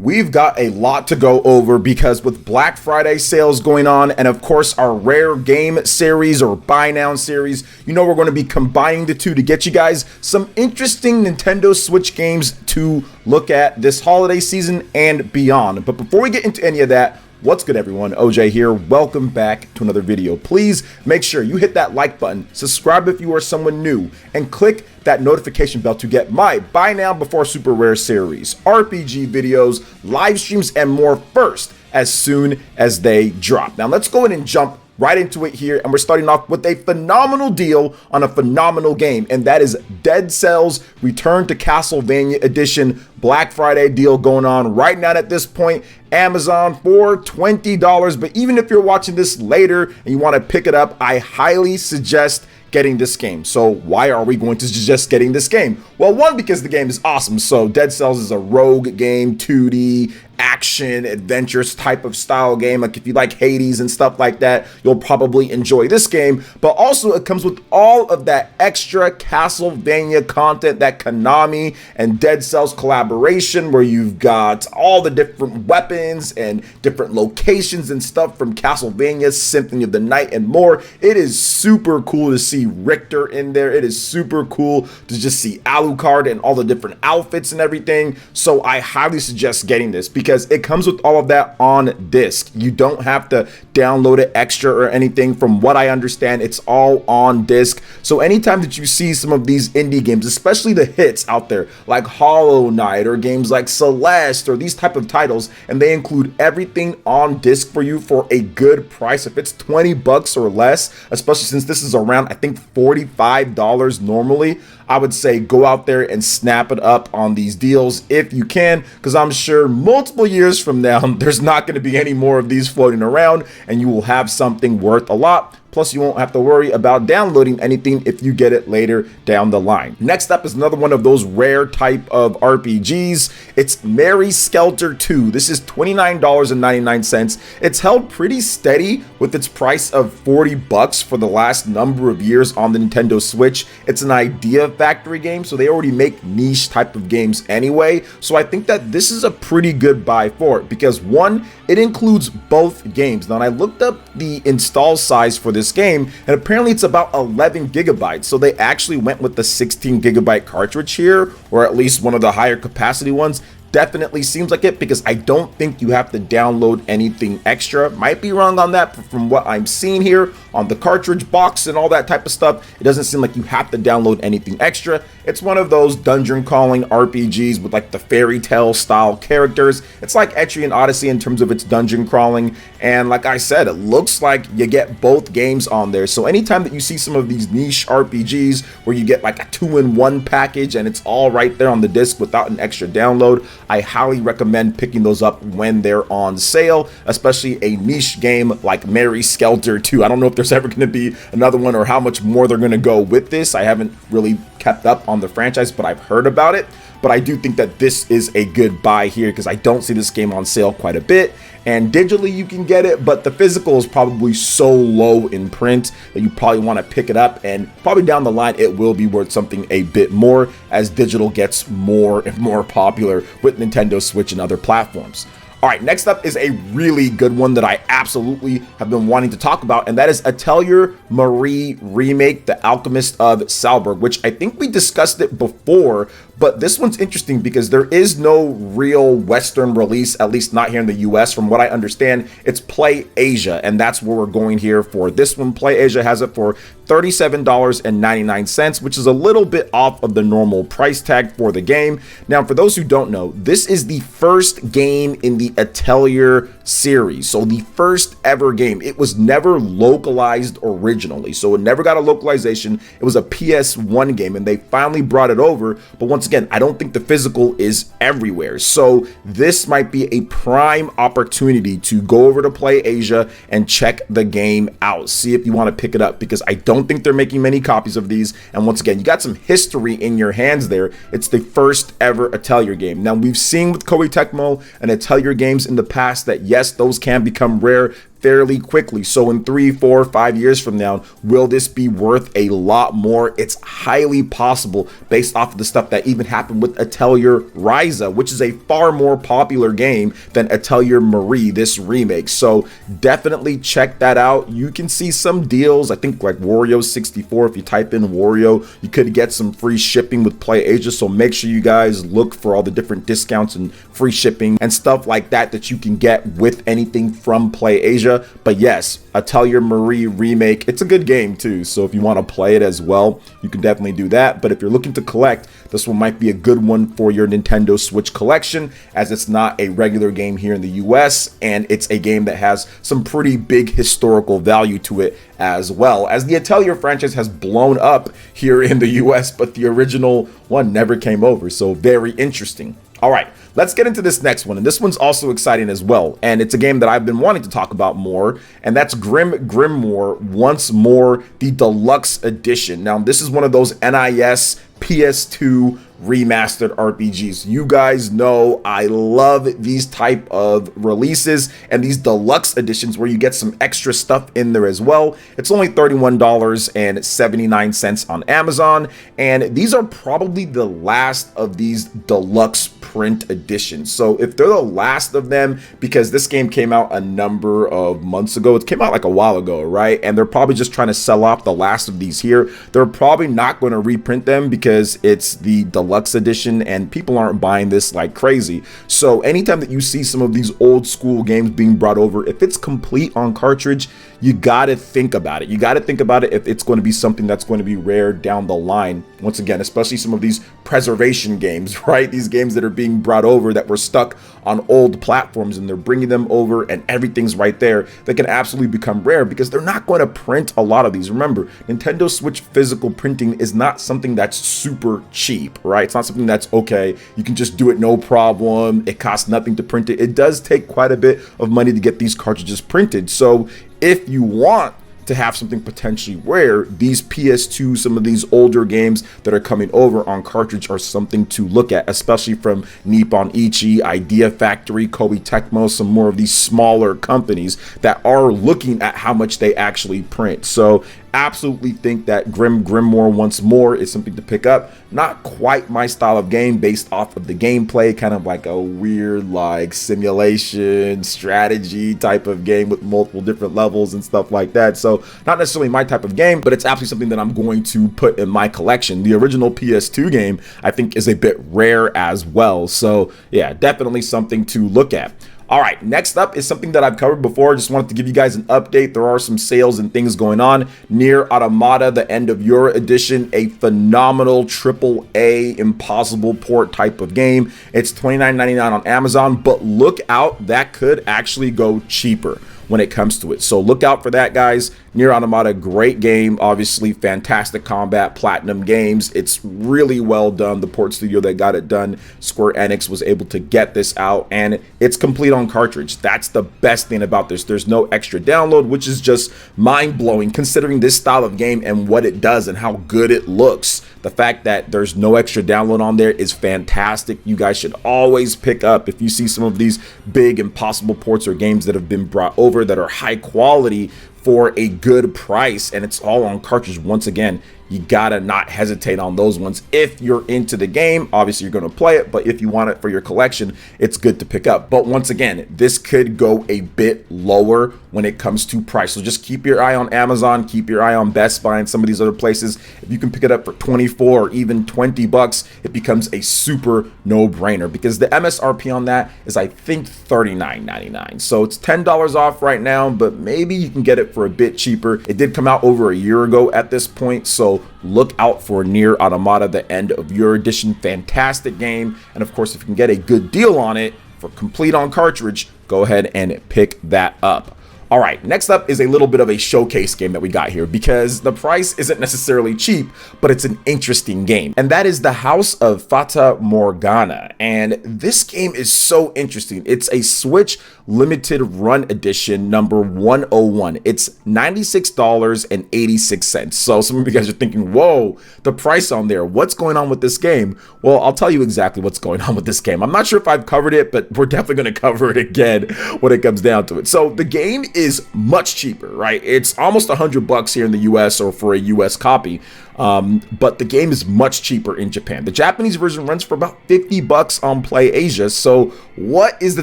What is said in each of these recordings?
we've got a lot to go over because with Black Friday sales going on and of course our rare game series or buy now series, you know we're going to be combining the two to get you guys some interesting Nintendo Switch games to look at this holiday season and beyond. But before we get into any of that, what's good everyone, OJ here, welcome back to another video. Please make sure you hit that like button, subscribe if you are someone new, and click that notification bell to get my Buy Now Before Super Rare series, RPG videos, live streams, and more first as soon as they drop. Now let's go ahead and jump right into it here, and we're starting off with a phenomenal deal on a phenomenal game, and that is Dead Cells Return to Castlevania Edition Black Friday deal going on right now at this point. Amazon for $20, but even if you're watching this later and you want to pick it up, I highly suggest getting this game. So why are we going to suggest getting this game? Well, one, because the game is awesome. So Dead Cells is a rogue game, 2D action adventures type of style game. Like if you like Hades and stuff like that, you'll probably enjoy this game. But also it comes with all of that extra Castlevania content, that Konami and Dead Cells collaboration, where you've got all the different weapons and different locations and stuff from Castlevania, Symphony of the Night, and more. It is super cool to see Richter in there. It is super cool to just see Alucard and all the different outfits and everything. So I highly suggest getting this because it comes with all of that on disc. You don't have to download it extra or anything. From what I understand, it's all on disc. So anytime that you see some of these indie games, especially the hits out there like Hollow Knight or games like Celeste or these type of titles, and they include everything on disc for you for a good price, if it's 20 bucks or less, especially since this is around I think $45 normally, I would say go out there and snap it up on these deals if you can, because I'm sure multiple years from now there's not going to be any more of these floating around and you will have something worth a lot. Plus, you won't have to worry about downloading anything if you get it later down the line. Next up is another one of those rare type of RPGs. It's Mary Skelter 2. This is $29.99. It's held pretty steady with its price of 40 bucks for the last number of years on the Nintendo Switch. It's an Idea Factory game, so they already make niche type of games anyway. So I think that this is a pretty good buy for it because one, it includes both games. Now, I looked up the install size for this game, and apparently it's about 11 gigabytes. So they actually went with the 16 gigabyte cartridge here, or at least one of the higher capacity ones. Definitely seems like it because I don't think you have to download anything extra. Might be wrong on that, but from what I'm seeing here on the cartridge box and all that type of stuff, it doesn't seem like you have to download anything extra. It's one of those dungeon crawling RPGs with like the fairy tale style characters. It's like Etrian Odyssey in terms of its dungeon crawling, and like I said, it looks like you get both games on there. So anytime that you see some of these niche RPGs where you get like a 2-in-1 package and it's all right there on the disc without an extra download, I highly recommend picking those up when they're on sale, especially a niche game like Mary Skelter 2. I don't know if there's ever going to be another one or how much more they're going to go with this. I haven't really kept up on the franchise, but I've heard about it. But I do think that this is a good buy here because I don't see this game on sale quite a bit. And digitally you can get it, but the physical is probably so low in print that you probably want to pick it up, and probably down the line it will be worth something a bit more as digital gets more and more popular with Nintendo Switch and other platforms. All right, next up is a really good one that I absolutely have been wanting to talk about, and that is Atelier Marie Remake, The Alchemist of Salzburg, which I think we discussed it before, but this one's interesting because there is no real Western release, at least not here in the US. From what I understand, it's Play Asia, and that's where we're going here for this one. Play Asia has it for $37.99, which is a little bit off of the normal price tag for the game. Now, for those who don't know, this is the first game in the Atelier series, so the first ever game. It was never localized originally, so it never got a localization. It was a PS1 game, and they finally brought it over, but once again, I don't think the physical is everywhere, so this might be a prime opportunity to go over to Play Asia and check the game out, see if you want to pick it up, because I don't think they're making many copies of these. And once again, you got some history in your hands there. It's the first ever Atelier game. Now, we've seen with Koei Tecmo and Atelier games in the past that yes, those can become rare fairly quickly. So in 3, 4, 5 years from now, will this be worth a lot more? It's highly possible based off of the stuff that even happened with Atelier Ryza, which is a far more popular game than Atelier Marie, this remake. So definitely check that out. You can see some deals. I think like Wario 64, if you type in Wario, you could get some free shipping with PlayAsia. So make sure you guys look for all the different discounts and free shipping and stuff like that that you can get with anything from PlayAsia. But yes, Atelier Marie remake, it's a good game too, so if you want to play it as well, you can definitely do that. But if you're looking to collect, this one might be a good one for your Nintendo Switch collection, as it's not a regular game here in the US, and it's a game that has some pretty big historical value to it, as well as the Atelier franchise has blown up here in the US, but the original one never came over. So very interesting. All right, let's get into this next one, and this one's also exciting as well, and it's a game that I've been wanting to talk about more, and that's Grim Grimoire Once More, the Deluxe Edition. Now, this is one of those NIS PS2 remastered RPGs. You guys know I love these type of releases and these deluxe editions where you get some extra stuff in there as well. It's only $31.79 on Amazon, and these are probably the last of these deluxe print editions. So if they're the last of them, because this game came out a number of months ago, it came out like a while ago, right? And they're probably just trying to sell off the last of these here. They're probably not going to reprint them because it's the deluxe edition and people aren't buying this like crazy. So anytime that you see some of these old school games being brought over, if it's complete on cartridge, you got to think about it. You got to think about it if it's going to be something that's going to be rare down the line. Once again, especially some of these preservation games, right? These games that are being brought over that were stuck on old platforms, and they're bringing them over and everything's right there. They can absolutely become rare because they're not going to print a lot of these. Remember, Nintendo Switch physical printing is not something that's super cheap, right? It's not something that's okay, you can just do it no problem, it costs nothing to print it. It does take quite a bit of money to get these cartridges printed. So if you want to have something potentially rare, these PS2, some of these older games that are coming over on cartridge are something to look at, especially from Nippon Ichi, Idea Factory, Koei Tecmo, some more of these smaller companies that are looking at how much they actually print. So absolutely think that Grim Grimoire Once More is something to pick up. Not quite my style of game based off of the gameplay, kind of like a weird like simulation strategy type of game with multiple different levels and stuff like that. So not necessarily my type of game, but it's absolutely something that I'm going to put in my collection. The original PS2 game, I think, is a bit rare as well. So yeah, definitely something to look at. All right, next up is something that I've covered before. Just wanted to give you guys an update. There are some sales and things going on. Nier Automata, the End of Your Edition, a phenomenal AAA impossible port type of game. It's $29.99 on Amazon, but look out, that could actually go cheaper when it comes to it. So look out for that, guys. Nier Automata, great game, obviously fantastic combat, Platinum Games. It's really well done. The port studio that got it done, Square Enix, was able to get this out, and it's complete on cartridge. That's the best thing about this. There's no extra download, which is just mind-blowing considering this style of game and what it does and how good it looks. The fact that there's no extra download on there is fantastic. You guys should always pick up if you see some of these big impossible ports or games that have been brought over that are high quality for a good price, and it's all on cartridge. Once again, you gotta not hesitate on those ones. If you're into the game, obviously you're gonna play it, but if you want it for your collection, it's good to pick up. But once again, this could go a bit lower when it comes to price. So just keep your eye on Amazon, keep your eye on Best Buy and some of these other places. If you can pick it up for 24 or even 20 bucks, it becomes a super no-brainer because the MSRP on that is, I think, $39.99. So it's $10 off right now, but maybe you can get it for a bit cheaper. It did come out over a year ago at this point, so look out for Nier Automata, the End of Your Edition. Fantastic game, and of course, if you can get a good deal on it for complete on cartridge, go ahead and pick that up. All right, next up is a little bit of a showcase game that we got here because the price isn't necessarily cheap, but it's an interesting game. And that is the House of Fata Morgana. And this game is so interesting. It's a Switch limited run edition number 101. It's $96.86. So some of you guys are thinking, whoa, the price on there, what's going on with this game? Well, I'll tell you exactly what's going on with this game. I'm not sure if I've covered it, but we're definitely going to cover it again when it comes down to it. So the game is much cheaper, right? It's almost $100 here in the US or for a US copy. But the game is much cheaper in Japan. The Japanese version runs for about $50 on PlayAsia. So what is the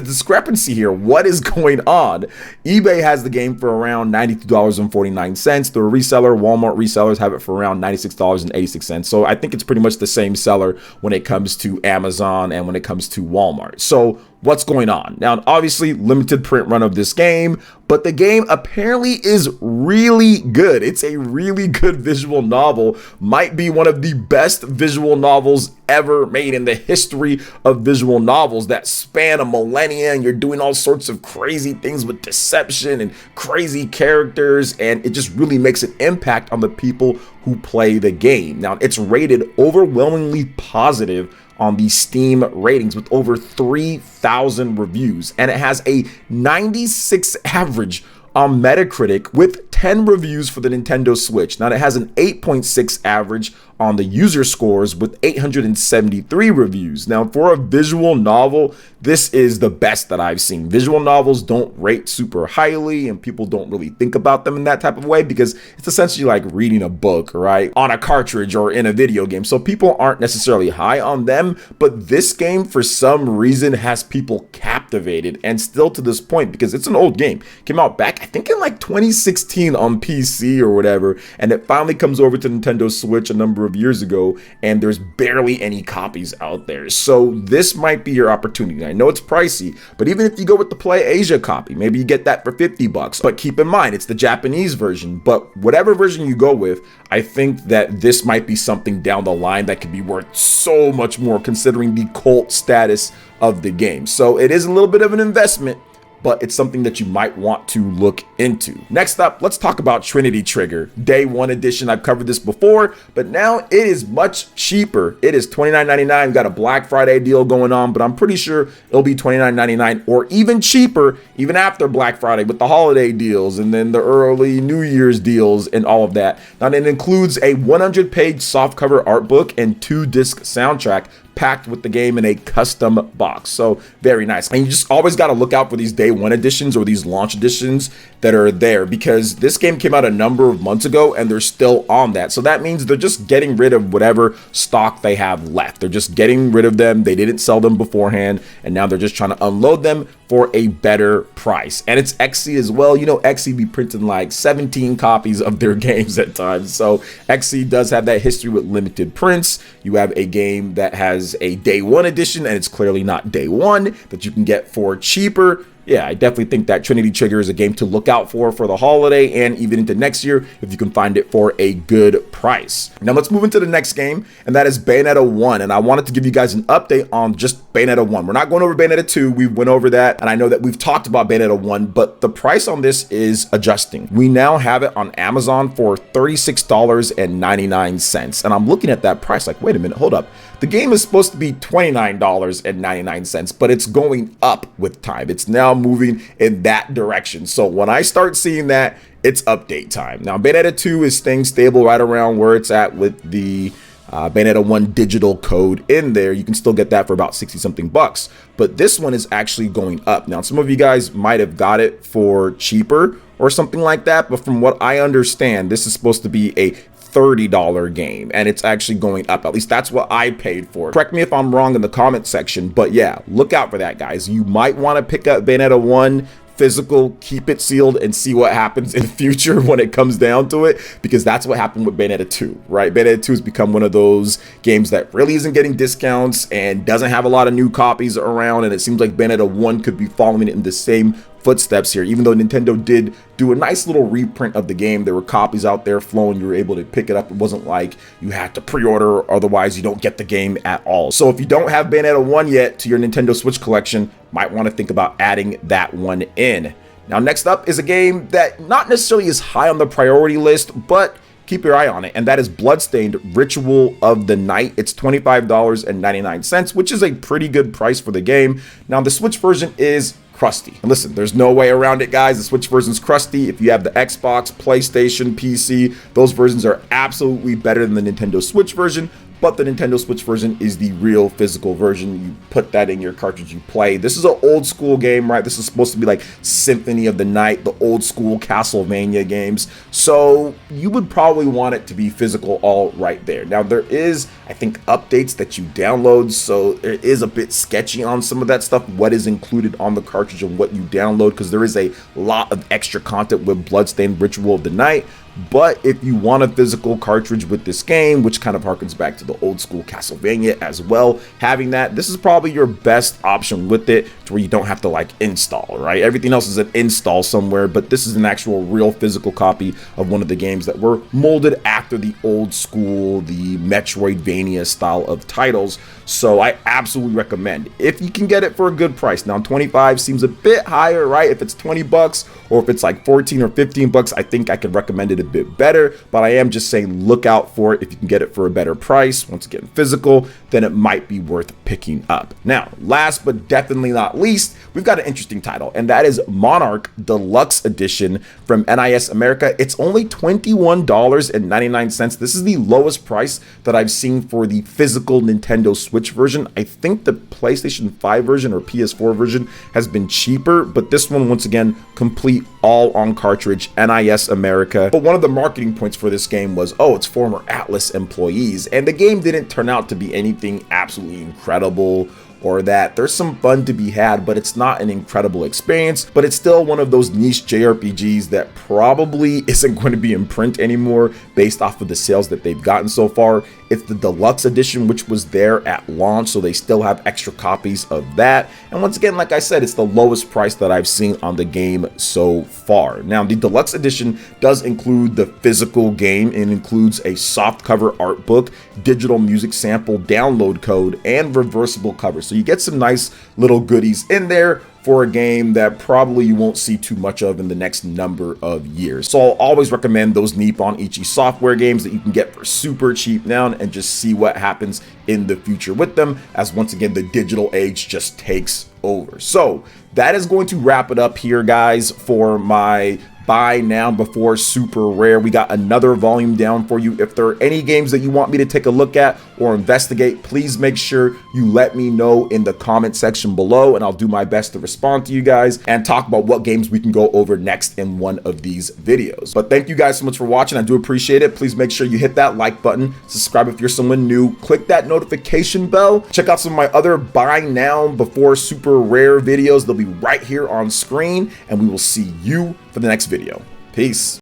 discrepancy here? What is going on? eBay has the game for around $92.49. The reseller, Walmart resellers, have it for around $96.86. So I think it's pretty much the same seller when it comes to Amazon and when it comes to Walmart. So what's going on? Now, obviously, limited print run of this game, but the game apparently is really good. It's a really good visual novel. Might be one of the best visual novels ever made in the history of visual novels that span a millennia, and you're doing all sorts of crazy things with deception and crazy characters, and it just really makes an impact on the people who play the game. Now, it's rated overwhelmingly positive on the Steam ratings with over 3,000 reviews, and it has a 96 average on Metacritic with 10 reviews for the Nintendo Switch. Now, it has an 8.6 average on the user scores with 873 reviews. Now, for a visual novel, this is the best that I've seen. Visual novels don't rate super highly, and people don't really think about them in that type of way because it's essentially like reading a book, right, on a cartridge or in a video game. So people aren't necessarily high on them, but this game, for some reason, has people captivated, and still to this point, because it's an old game. It came out back, I think, in like 2016 on PC or whatever, and it finally comes over to Nintendo Switch a number of years ago, and there's barely any copies out there. So this might be your opportunity. I know it's pricey, but even if you go with the PlayAsia copy, maybe you get that for $50. But keep in mind, it's the Japanese version. But whatever version you go with, I think that this might be something down the line that could be worth so much more considering the cult status of the game. So it is a little bit of an investment, but it's something that you might want to look into. Next up, let's talk about Trinity Trigger. Day 1 edition, I've covered this before, but now it is much cheaper. It is $29.99. We've got a Black Friday deal going on, but I'm pretty sure it'll be $29.99 or even cheaper even after Black Friday with the holiday deals and then the early New Year's deals and all of that. Now, it includes a 100-page softcover art book and 2-disc soundtrack packed with the game in a custom box. So very nice. And you just always got to look out for these day 1 editions or these launch editions that are there, because this game came out a number of months ago and they're still on that. So that means they're just getting rid of whatever stock they have left. They're just getting rid of them. They didn't sell them beforehand, and now they're just trying to unload them for a better price. And it's XC as well. You know, XC be printing like 17 copies of their games at times. So XC does have that history with limited prints. You have a game that has a day 1 edition, and it's clearly not day 1, that you can get for cheaper. Yeah, I definitely think that Trinity Trigger is a game to look out for the holiday and even into next year if you can find it for a good price. Now let's move into the next game, and that is Bayonetta 1. And I wanted to give you guys an update on just Bayonetta 1. We're not going over Bayonetta 2. We went over that, and I know that we've talked about Bayonetta 1, but the price on this is adjusting. We now have it on Amazon for $36.99. And I'm looking at that price like, wait a minute, hold up. The game is supposed to be $29.99, but it's going up with time. It's now moving in that direction. So when I start seeing that, it's update time. Now, Bayonetta 2 is staying stable right around where it's at with the Bayonetta 1 digital code in there. You can still get that for about 60 something bucks, but this one is actually going up. Now, some of you guys might have got it for cheaper or something like that, but from what I understand, this is supposed to be a $30 game, and it's actually going up. At least that's what I paid for. Correct me if I'm wrong in the comment section, but yeah, look out for that, guys. You might want to pick up Bayonetta 1 physical, keep it sealed, and see what happens in the future when it comes down to it, because that's what happened with Bayonetta 2, right? Bayonetta 2 has become one of those games that really isn't getting discounts and doesn't have a lot of new copies around, and it seems like Bayonetta 1 could be following it in the same footsteps here. Even though Nintendo did do a nice little reprint of the game, there were copies out there flowing. You were able to pick it up. It wasn't like you had to pre-order, or otherwise you don't get the game at all. So if you don't have Bayonetta 1 yet to your Nintendo Switch collection, might want to think about adding that one in. Now, next up is a game that not necessarily is high on the priority list, but keep your eye on it, and that is Bloodstained Ritual of the Night. It's $25.99, which is a pretty good price for the game. Now, the Switch version is crusty. And listen, there's no way around it, guys. The Switch version's crusty. If you have the Xbox, PlayStation, PC, those versions are absolutely better than the Nintendo Switch version. but the Nintendo Switch version is the real physical version. You put that in your cartridge, you play. This is an old school game, right? This is supposed to be like Symphony of the Night, the old school Castlevania games. So you would probably want it to be physical all right there. Now there is, I think, updates that you download, so it is a bit sketchy on some of that stuff, what is included on the cartridge and what you download, because there is a lot of extra content with Bloodstained Ritual of the Night. But if you want a physical cartridge with this game, which kind of harkens back to the old school Castlevania as well, having that, this is probably your best option with it, to where you don't have to like install, right? Everything else is an install somewhere, but this is an actual real physical copy of one of the games that were molded after the old school, the Metroidvania style of titles. So I absolutely recommend, if you can get it for a good price. Now 25 seems a bit higher, right? If it's 20 bucks or if it's like 14 or 15 bucks, I think I could recommend it a bit better, but I am just saying look out for it. If you can get it for a better price, once again physical, then it might be worth picking up. Now last but definitely not least, we've got an interesting title, and that is Monarch Deluxe Edition from NIS America. It's only $21.99. This is the lowest price that I've seen for the physical Nintendo Switch version. I think the PlayStation 5 version or PS4 version has been cheaper, but this one, once again, complete all on cartridge, NIS America. But one of the marketing points for this game was, oh, it's former Atlas employees, and the game didn't turn out to be anything absolutely incredible or that. There's some fun to be had, but it's not an incredible experience. But it's still one of those niche JRPGs that probably isn't going to be in print anymore based off of the sales that they've gotten so far. It's the deluxe edition, which was there at launch, so they still have extra copies of that. And once again, like I said, it's the lowest price that I've seen on the game so far. Now, the deluxe edition does include the physical game. It includes a softcover art book, digital music sample, download code, and reversible cover. So you get some nice little goodies in there for a game that probably you won't see too much of in the next number of years. So I'll always recommend those Nippon Ichi software games that you can get for super cheap now, and just see what happens in the future with them, as once again the digital age just takes over. So that is going to wrap it up here, guys, for my buy now before super rare. We got another volume down for you. If there are any games that you want me to take a look at or investigate, please make sure you let me know in the comment section below, and I'll do my best to respond to you guys and talk about what games we can go over next in one of these videos. But thank you guys so much for watching. I do appreciate it. Please make sure you hit that like button, subscribe if you're someone new, click that notification bell, check out some of my other buy now before super rare videos. They'll be right here on screen, and we will see you for the next video. Peace.